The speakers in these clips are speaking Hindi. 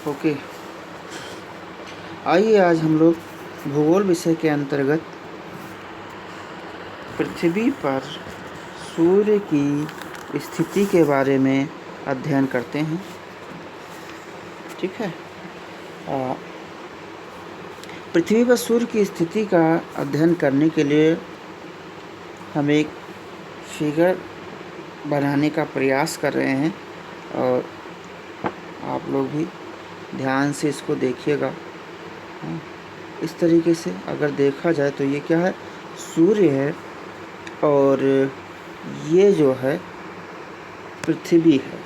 ओके, आइए आज हम लोग भूगोल विषय के अंतर्गत पृथ्वी पर सूर्य की स्थिति के बारे में अध्ययन करते हैं। ठीक है। पृथ्वी पर सूर्य की स्थिति का अध्ययन करने के लिए हम एक फिगर बनाने का प्रयास कर रहे हैं और आप लोग भी ध्यान से इसको देखिएगा। इस तरीके से अगर देखा जाए तो ये क्या है, सूर्य है और ये जो है पृथ्वी है।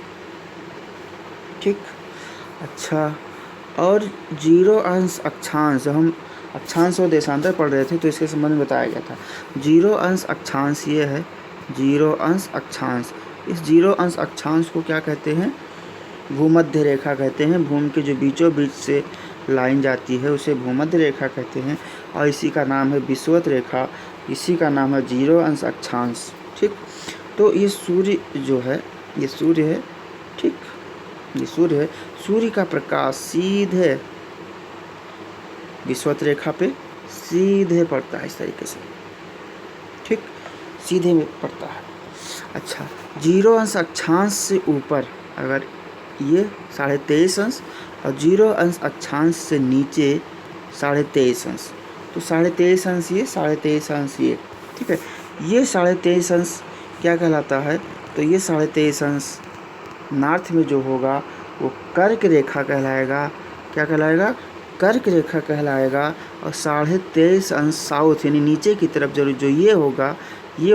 ठीक। अच्छा, और 0 अंश अक्षांश, हम अक्षांश और देशांतर पढ़ रहे थे तो इसके संबंध में बताया गया था। 0 अंश अक्षांश ये है, 0 अंश अक्षांश। इस 0 अंश अक्षांश को क्या कहते हैं? भूमध्य रेखा कहते हैं। भूमि के जो बीचों बीच से लाइन जाती है उसे भूमध्य रेखा कहते हैं और इसी का नाम है विषुवत रेखा, इसी का नाम है 0 अंश अक्षांश। ठीक। तो ये सूर्य जो है, ये सूर्य है। ठीक, ये सूर्य है। सूर्य का प्रकाश सीधे विषुवत रेखा पे सीधे पड़ता है, इस तरीके से। ठीक, सीधे में पड़ता है। अच्छा, 0 अंश अक्षांश से ऊपर अगर ये 23.5 अंश और 0 अंश अक्षांश से नीचे 23.5 अंश, तो 23.5 अंश ये, 23.5 अंश ये। ठीक है, ये 23.5 अंश क्या कहलाता है? तो ये 23.5 अंश नॉर्थ में जो होगा वो कर्क रेखा कहलाएगा। क्या कहलाएगा? कर्क रेखा कहलाएगा। और 23.5 अंश साउथ यानी नीचे की तरफ जो ये होगा, ये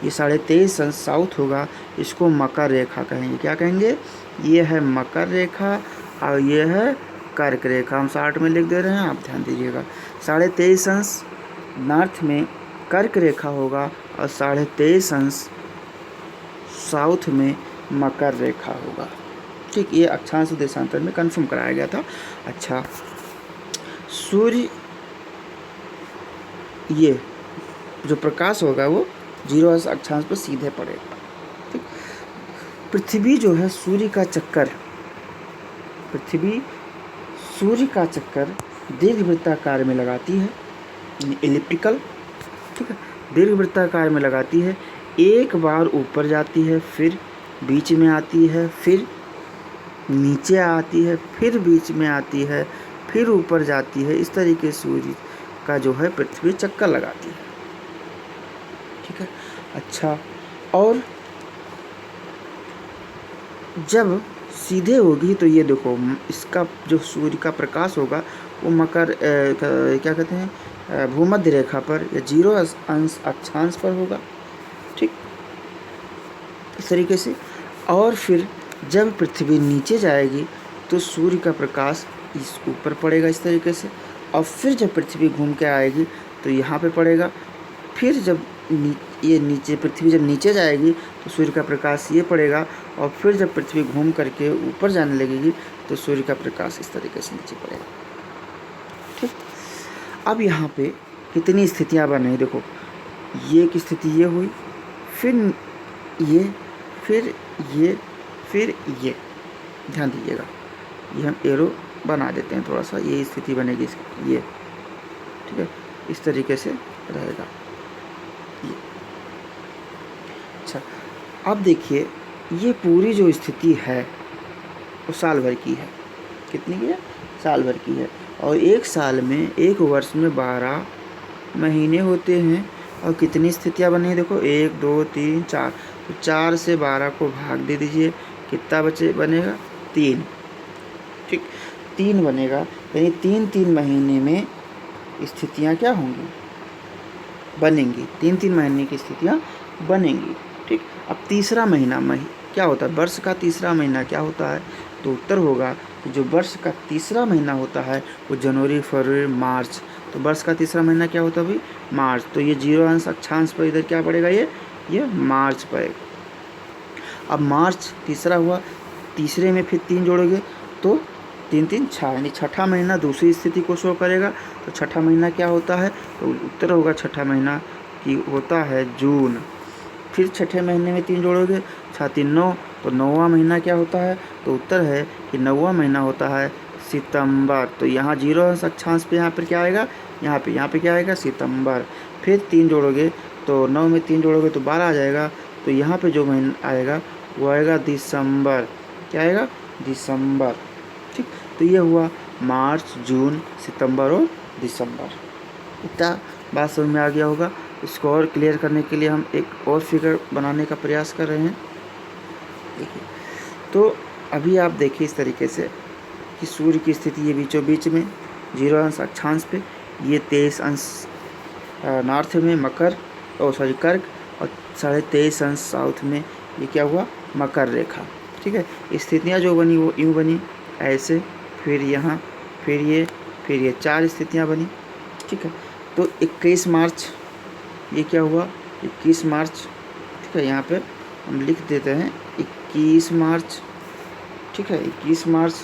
23.5 अंश साउथ होगा, इसको मकर रेखा कहेंगे। क्या कहेंगे? ये है मकर रेखा और ये है कर्क रेखा। हम चार्ट में लिख दे रहे हैं, आप ध्यान दीजिएगा। 23.5 अंश नॉर्थ में कर्क रेखा होगा और 23.5 अंश साउथ में मकर रेखा होगा। ठीक, ये अक्षांश देशांतर में कंफर्म कराया गया था। अच्छा, सूर्य ये जो प्रकाश होगा वो 0 अंश अक्षांश पर सीधे पड़ेगा। ठीक, पृथ्वी जो है सूर्य का चक्कर, पृथ्वी सूर्य का चक्कर दीर्घवृत्ताकार में लगाती है, एलिप्टिकल। ठीक है, दीर्घवृत्ताकार में लगाती है। एक बार ऊपर जाती है, फिर बीच में आती है, फिर नीचे आती है, फिर बीच में आती है, फिर ऊपर जाती है। इस तरीके से सूर्य का जो है पृथ्वी चक्कर लगाती है। ठीक है। अच्छा, और जब सीधे होगी तो ये देखो, इसका जो सूर्य का प्रकाश होगा वो मकर क्या कहते हैं, भूमध्य रेखा पर या 0 अंश अक्षांश पर होगा। ठीक, इस तरीके से। और फिर जब पृथ्वी नीचे जाएगी तो सूर्य का प्रकाश इस ऊपर पड़ेगा, इस तरीके से। और फिर जब पृथ्वी घूम के आएगी तो यहाँ पे पड़ेगा। फिर जब ये नीचे, पृथ्वी जब नीचे जाएगी तो सूर्य का प्रकाश ये पड़ेगा। और फिर जब पृथ्वी घूम करके ऊपर जाने लगेगी तो सूर्य का प्रकाश इस तरीके से नीचे पड़ेगा। ठीक, अब यहाँ पे कितनी स्थितियाँ बन रही, देखो। ये एक स्थिति ये हुई, फिर ये, फिर ये, फिर ये। ध्यान दीजिएगा, ये हम एरो बना देते हैं थोड़ा सा, ये स्थिति बनेगी ये। ठीक है, इस तरीके से रहेगा ये। अच्छा, अब देखिए, ये पूरी जो स्थिति है वो साल भर की है। कितनी की है? साल भर की है। और एक साल में, एक वर्ष में 12 महीने होते हैं। और कितनी स्थितियाँ बनी हैं? देखो, 1 2 3 4, तो 4 से 12 को भाग दे दीजिए, कितना बनेगा? 3। ठीक, 3 बनेगा। यानी 3-3 महीने में स्थितियाँ क्या होंगी? बनेंगी। 3-3 महीने की स्थितियाँ बनेंगी। ठीक, अब तीसरा महीना क्या होता है? वर्ष का तीसरा महीना क्या होता है? तो उत्तर होगा जो वर्ष का तीसरा महीना होता है वो जनवरी, फरवरी, मार्च। तो वर्ष का तीसरा महीना क्या होता है भाई? मार्च। तो ये 0 अंश अक्षांश पर इधर क्या पड़ेगा? ये मार्च पड़ेगा। अब मार्च तीसरा हुआ, तीसरे में फिर 3 जोड़ोगे तो 3-3 6, यानी छठा महीना दूसरी स्थिति को शो करेगा। तो छठा महीना क्या होता है? तो उत्तर होगा छठा महीना कि होता है जून। फिर छठे महीने में 3 जोड़ोगे, 6 3 9, तो 9वां महीना क्या होता है? तो उत्तर है कि 9वां महीना होता है सितंबर। तो यहाँ 0 अंश अक्षांश पे यहाँ पर क्या आएगा? यहाँ पे क्या आएगा? सितंबर। फिर 3 जोड़ोगे तो 9 में 3 जोड़ोगे तो 12 आ जाएगा। तो यहाँ पे जो महीना आएगा वो आएगा दिसंबर। क्या आएगा? दिसंबर। ठीक, तो ये हुआ मार्च, जून, सितंबर और दिसंबर। इतना बात समझ में आ गया होगा। इसको और क्लियर करने के लिए हम एक और फिगर बनाने का प्रयास कर रहे हैं। देखिए, तो अभी आप देखिए इस तरीके से कि सूर्य की स्थिति ये बीचों बीच में 0 अंश अक्षांश पे, ये 23 अंश नॉर्थ में मकर कर्क, और 23.5 अंश साउथ में ये क्या हुआ? मकर रेखा। ठीक है, स्थितियाँ जो बनी वो यूँ बनी ऐसे, फिर यहाँ, फिर ये 4 स्थितियाँ बनी। ठीक है, तो 21 मार्च ये क्या हुआ? 21 मार्च। ठीक है, यहाँ पे हम लिख देते हैं 21 मार्च। ठीक है, 21 मार्च।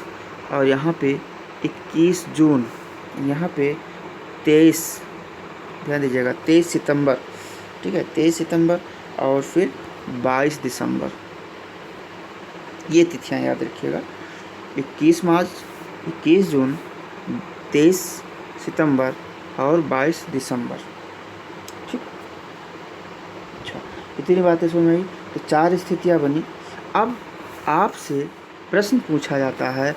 और यहाँ पे 21 जून, यहाँ पे 23, ध्यान दीजिएगा, 23 सितंबर। ठीक है, 23 सितंबर और फिर 22 दिसंबर। ये तिथियाँ याद रखिएगा, 21 मार्च, 21 जून, 23 सितंबर और 22 दिसंबर। ठीक, अच्छा, इतनी बातें समझ में आई। तो 4 स्थितियाँ बनी। अब आपसे प्रश्न पूछा जाता है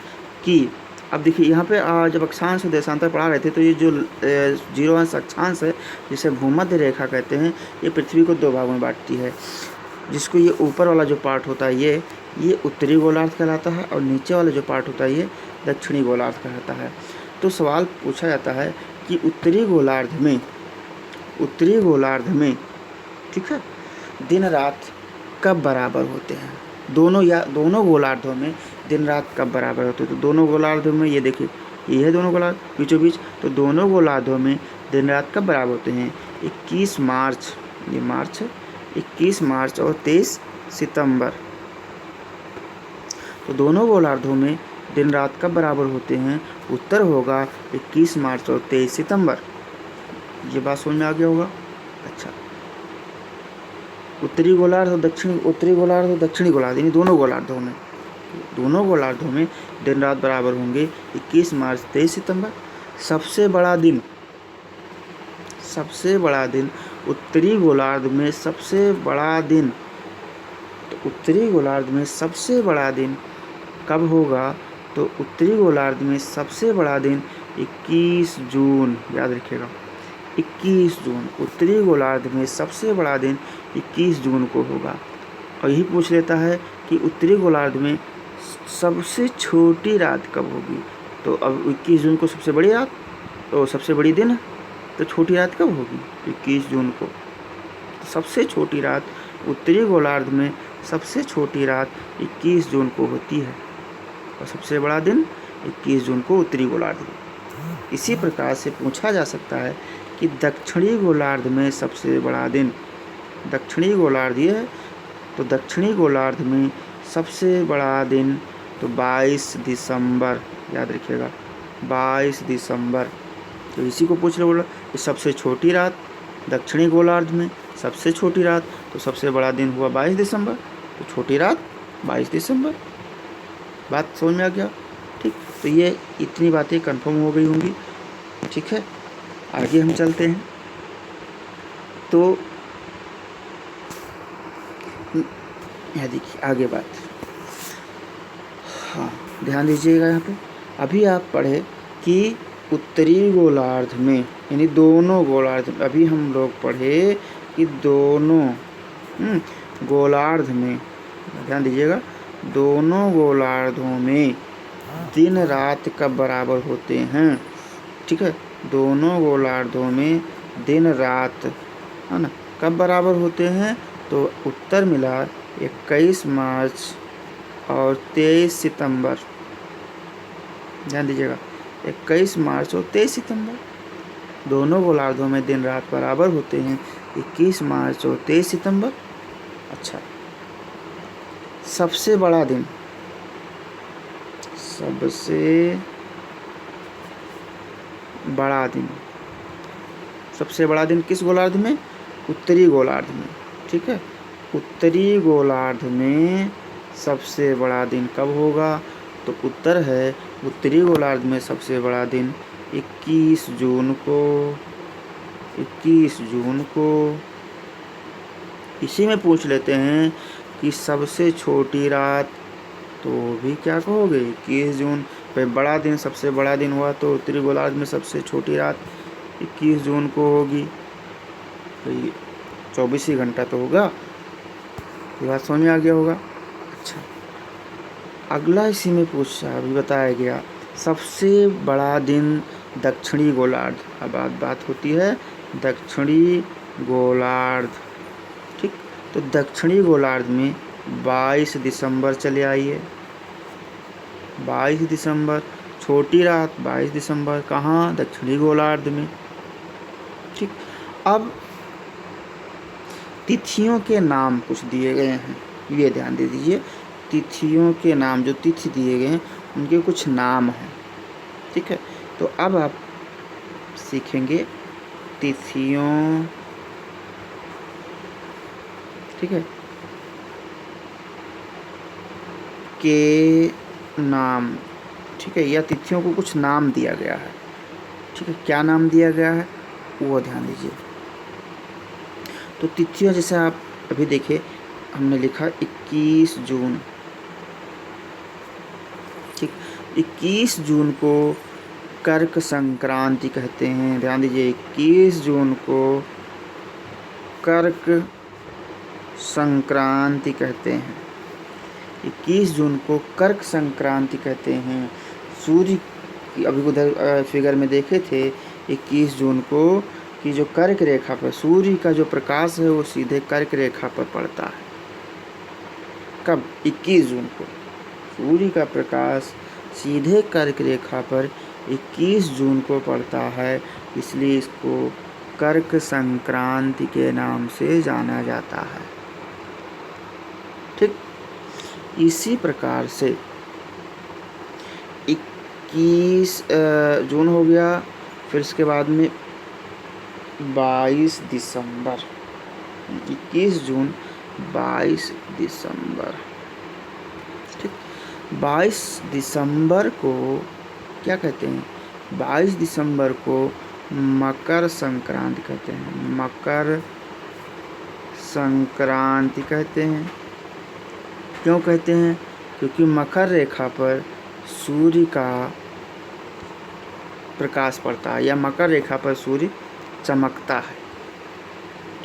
कि अब देखिए यहाँ पे जब अक्षांश और देशांतर पढ़ा रहे थे तो ये जो 0 अंश अक्षांश है जिसे भूमध्य रेखा कहते हैं, ये पृथ्वी को 2 भागों में बांटती है। जिसको ये ऊपर वाला जो पार्ट होता है ये उत्तरी गोलार्ध कहलाता है, और नीचे वाला जो पार्ट होता है ये दक्षिणी गोलार्ध कहलाता है। तो सवाल पूछा जाता है कि उत्तरी गोलार्ध में ठीक है, दिन रात कब बराबर होते हैं? दोनों गोलार्धों में दिन रात कब बराबर होते हैं? तो दोनों गोलार्धों में ये देखिए, ये है दोनों गोलार्ध बीचों बीच। तो दोनों गोलार्धों में दिन रात कब बराबर होते हैं? 21 मार्च, ये मार्च है, 21 मार्च और 23 सितंबर। तो दोनों गोलार्धों में दिन रात कब बराबर होते हैं? उत्तर होगा 21 मार्च और 23 सितंबर। ये बात समझ में आ गया होगा। अच्छा, उत्तरी गोलार्ध और दक्षिणी गोलार्ध यानी दोनों गोलार्धों में दिन रात बराबर होंगे 21 मार्च 23 सितंबर। सबसे बड़ा दिन उत्तरी गोलार्ध में सबसे बड़ा दिन, तो उत्तरी गोलार्ध में सबसे बड़ा दिन कब होगा? तो उत्तरी गोलार्ध में सबसे बड़ा दिन 21 जून, याद रखिएगा, 21 जून। उत्तरी गोलार्ध में सबसे बड़ा दिन 21 जून को होगा। और यही पूछ लेता है कि उत्तरी गोलार्ध में सबसे छोटी रात कब होगी? तो अब 21 जून को सबसे बड़ी रात, तो सबसे बड़ी दिन, तो छोटी रात कब होगी? 21 जून को। तो सबसे छोटी रात उत्तरी गोलार्ध में सबसे छोटी रात 21 जून को होती है, और सबसे बड़ा दिन 21 जून को उत्तरी गोलार्ध में। इसी प्रकार से पूछा जा सकता है कि दक्षिणी गोलार्ध में सबसे बड़ा दिन, दक्षिणी गोलार्ध ये है, तो दक्षिणी गोलार्ध में सबसे बड़ा दिन तो 22 दिसंबर, याद रखिएगा, 22 दिसंबर। तो इसी को पूछ रहे, बोला कि सबसे छोटी रात दक्षिणी गोलार्ध में सबसे छोटी रात, तो सबसे बड़ा दिन हुआ 22 दिसंबर, तो छोटी रात 22 दिसंबर। बात समझ में आ गया? ठीक, तो ये इतनी बातें कंफर्म हो गई होंगी। ठीक है, आगे हम चलते हैं। तो यहाँ देखिए आगे बात, हाँ ध्यान दीजिएगा यहाँ पे। अभी आप पढ़े कि उत्तरी गोलार्ध में यानी दोनों गोलार्ध, अभी हम लोग पढ़े कि दोनों गोलार्ध में, ध्यान दीजिएगा, दोनों गोलार्धों में दिन रात कब बराबर होते हैं? ठीक है, दोनों गोलार्धों में दिन रात, है ना, कब बराबर होते हैं? तो उत्तर मिला 21 मार्च और 23 सितंबर। ध्यान दीजिएगा, 21 मार्च और 23 सितंबर, दोनों गोलार्धों में दिन रात बराबर होते हैं 21 मार्च और 23 सितंबर। अच्छा, सबसे बड़ा दिन, सबसे बड़ा दिन किस गोलार्ध में? उत्तरी गोलार्ध में। ठीक है, उत्तरी गोलार्ध में सबसे बड़ा दिन कब होगा? तो उत्तर है उत्तरी गोलार्ध में सबसे बड़ा दिन 21 जून को। 21 जून को। इसी में पूछ लेते हैं कि सबसे छोटी रात, तो भी क्या कहोगे? 21 जून। भाई बड़ा दिन, सबसे बड़ा दिन हुआ तो उत्तरी गोलार्ध में सबसे छोटी रात 21 जून को होगी। तो ये 24 ही घंटा तो होगा। ये बात समझ में आ गया होगा। अच्छा, अगला इसी में पूछा, अभी बताया गया सबसे बड़ा दिन दक्षिणी गोलार्ध। अब बात होती है दक्षिणी गोलार्ध। ठीक, तो दक्षिणी गोलार्ध में 22 दिसंबर चले आइए। 22 दिसंबर, छोटी रात 22 दिसंबर, कहाँ? दक्षिणी गोलार्ध में। ठीक, अब तिथियों के नाम कुछ दिए गए हैं, ये ध्यान दे दीजिए। तिथियों के नाम, जो तिथि दिए गए हैं उनके कुछ नाम हैं। ठीक है, तो अब आप सीखेंगे तिथियों, ठीक है, के नाम। ठीक है, या तिथियों को कुछ नाम दिया गया है। ठीक है, क्या नाम दिया गया है वो ध्यान दीजिए। तो तिथियां जैसे आप अभी देखिए, हमने लिखा 21 जून। ठीक, 21 जून को कर्क संक्रांति कहते हैं। ध्यान दीजिए, 21 जून को कर्क संक्रांति कहते हैं। 21 जून को कर्क संक्रांति कहते हैं। सूर्य की अभी उधर फिगर में देखे थे 21 जून को कि जो कर्क रेखा पर सूर्य का जो प्रकाश है वो सीधे कर्क रेखा पर पड़ता है। कब? 21 जून को सूर्य का प्रकाश सीधे कर्क रेखा पर 21 जून को पड़ता है, इसलिए इसको कर्क संक्रांति के नाम से जाना जाता है। ठीक, इसी प्रकार से 21 जून हो गया, फिर इसके बाद में 22 दिसंबर। 21 जून, 22 दिसंबर। ठीक, 22 दिसंबर को क्या कहते हैं? 22 दिसंबर को मकर संक्रांति कहते हैं। मकर संक्रांति कहते हैं। क्यों कहते हैं? क्योंकि मकर रेखा पर सूर्य का प्रकाश पड़ता है, या मकर रेखा पर सूर्य चमकता है।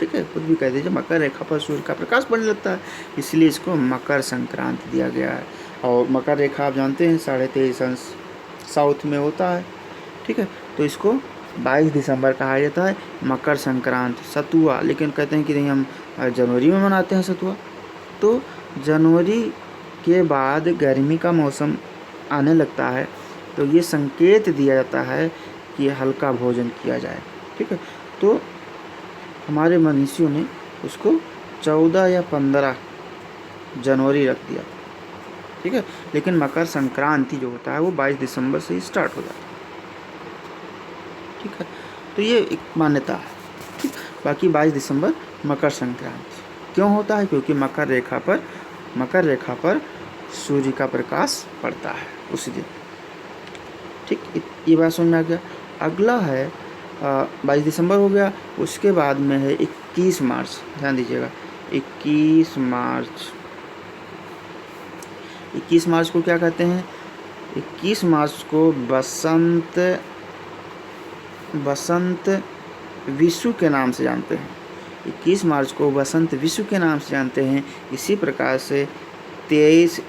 ठीक है, खुद भी कह दीजिए, मकर रेखा पर सूर्य का प्रकाश पड़ने लगता है, इसलिए इसको मकर संक्रांति दिया गया है। और मकर रेखा आप जानते हैं 23.5 अंश साउथ में होता है। ठीक है, तो इसको 22 दिसंबर कहा जाता है मकर संक्रांति। सतुआ, लेकिन कहते हैं कि नहीं, हम जनवरी में मनाते हैं सतुआ। तो जनवरी के बाद गर्मी का मौसम आने लगता है, तो ये संकेत दिया जाता है कि हल्का भोजन किया जाए। ठीक है, तो हमारे मनीषियों ने उसको 14 या 15 जनवरी रख दिया। ठीक है, लेकिन मकर संक्रांति जो होता है वो 22 दिसंबर से ही स्टार्ट हो जाता है। ठीक है, तो ये एक मान्यता है। ठीक, बाकी 22 दिसंबर मकर संक्रांति क्यों होता है? क्योंकि मकर रेखा पर सूर्य का प्रकाश पड़ता है उसी दिन। ठीक, ये बात समझ में आ गया। अगला है 22 दिसंबर हो गया, उसके बाद में है 21 मार्च। ध्यान दीजिएगा, 21 मार्च। 21 मार्च को क्या कहते हैं? 21 मार्च को बसंत विषु के नाम से जानते हैं। 21 मार्च को बसंत विषु के नाम से जानते हैं। इसी प्रकार से 23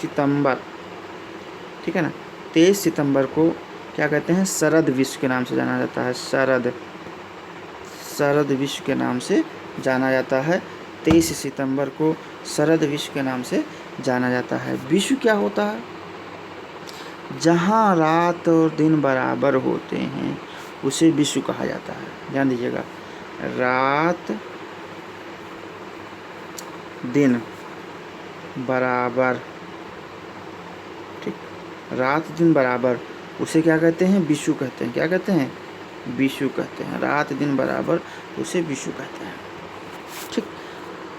सितंबर, ठीक है ना, 23 सितंबर को क्या कहते हैं? शरद विषु के नाम से जाना जाता है। शरद विषु के नाम से जाना जाता है। 23 सितंबर को शरद विषु के नाम से जाना जाता है। विषु क्या होता है? जहाँ रात और दिन बराबर होते हैं उसे विषु कहा जाता है। ध्यान दीजिएगा, रात दिन बराबर, ठीक, रात दिन बराबर, उसे क्या कहते हैं? विषु कहते हैं। क्या कहते हैं? विषु कहते हैं। रात दिन बराबर उसे विषु कहते हैं। ठीक,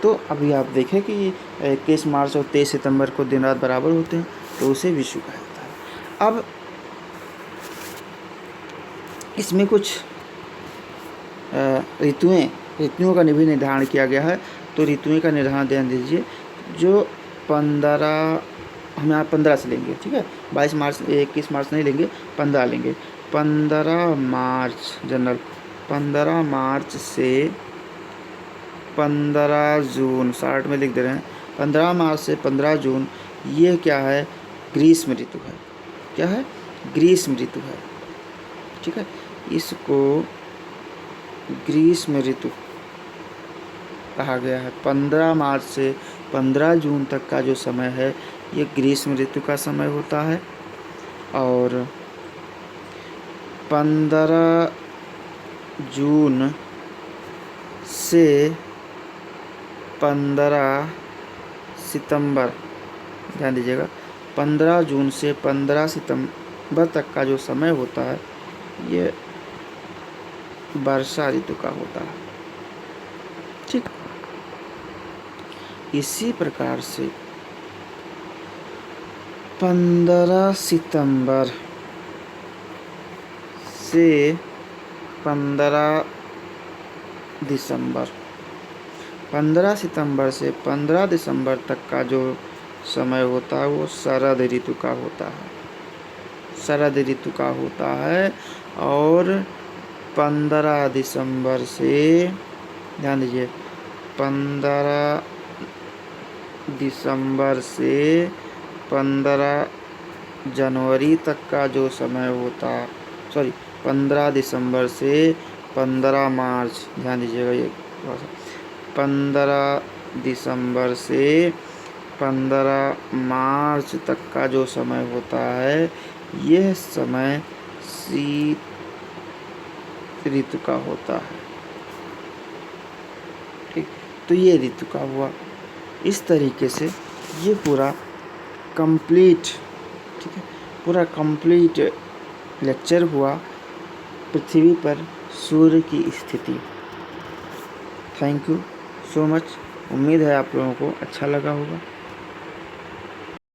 तो अभी आप देखें कि 21 मार्च और 23 सितंबर को दिन रात बराबर होते हैं, तो उसे विषुव कहा जाता है। अब इसमें कुछ ऋतुओं का भी निर्धारण किया गया है। तो ऋतुओं का निर्धारण ध्यान दीजिए, जो 15 हम यहाँ 15 से लेंगे, ठीक है, 22 मार्च 21 मार्च नहीं लेंगे, 15 लेंगे। 15 मार्च जनरल, 15 मार्च से 15 जून, शार्ट में लिख दे रहे हैं, 15 मार्च से 15 जून, ये क्या है, ग्रीष्म ऋतु है। क्या है, ग्रीष्म ऋतु है, ठीक है। इसको ग्रीष्म ऋतु कहा गया है। 15 मार्च से 15 जून तक का जो समय है, ये ग्रीष्म ऋतु का समय होता है। और 15 जून से 15 सितंबर, ध्यान दीजिएगा, 15 जून से 15 सितंबर तक का जो समय होता है, ये वर्षा ऋतु का होता है, ठीक। इसी प्रकार से 15 सितंबर से 15 दिसंबर, 15 सितंबर से 15 दिसंबर तक का जो समय होता है, वो शरद ऋतु का होता है, शरद ऋतु का होता है। और 15 दिसंबर से, ध्यान दीजिए, 15 दिसंबर से 15 जनवरी तक का जो समय होता, 15 दिसंबर से 15 मार्च, ध्यान दीजिएगा, ये 15 दिसंबर से 15 मार्च तक का जो समय होता है, यह समय शीत ऋतु का होता है, ठीक। तो ये ऋतु का हुआ। इस तरीके से ये पूरा कंप्लीट, ठीक है, पूरा कंप्लीट लेक्चर हुआ पृथ्वी पर सूर्य की स्थिति। Thank you so much. उम्मीद है आप लोगों को अच्छा लगा होगा।